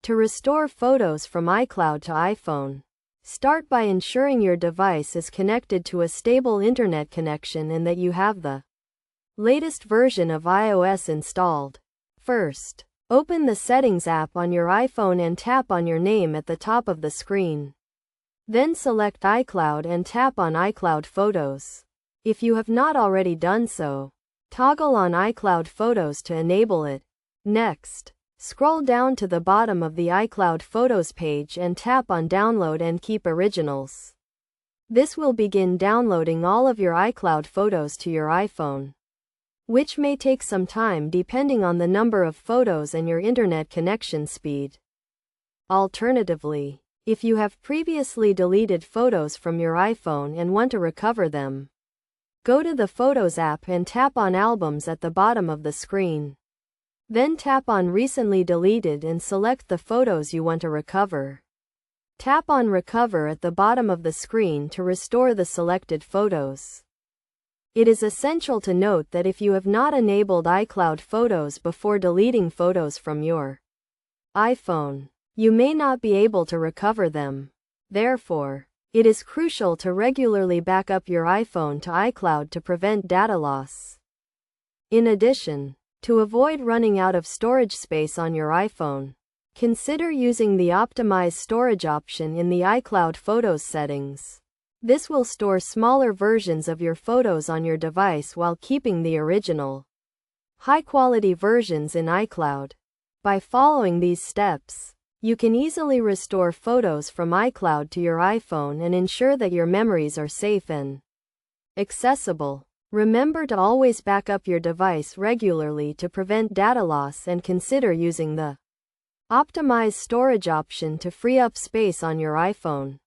To restore photos from iCloud to iPhone, start by ensuring your device is connected to a stable internet connection and that you have the latest version of iOS installed. First, open the Settings app on your iPhone and tap on your name at the top of the screen. Then select iCloud and tap on iCloud Photos. If you have not already done so, toggle on iCloud Photos to enable it. Next, scroll down to the bottom of the iCloud Photos page and tap on Download and Keep Originals. This will begin downloading all of your iCloud photos to your iPhone, which may take some time depending on the number of photos and your internet connection speed. Alternatively, if you have previously deleted photos from your iPhone and want to recover them, go to the Photos app and tap on Albums at the bottom of the screen. Then tap on Recently Deleted and select the photos you want to recover. Tap on Recover at the bottom of the screen to restore the selected photos. It is essential to note that if you have not enabled iCloud Photos before deleting photos from your iPhone, you may not be able to recover them. Therefore, it is crucial to regularly back up your iPhone to iCloud to prevent data loss. In addition, to avoid running out of storage space on your iPhone, consider using the Optimize Storage option in the iCloud Photos settings. This will store smaller versions of your photos on your device while keeping the original, high-quality versions in iCloud. By following these steps, you can easily restore photos from iCloud to your iPhone and ensure that your memories are safe and accessible. Remember to always back up your device regularly to prevent data loss and consider using the Optimize Storage option to free up space on your iPhone.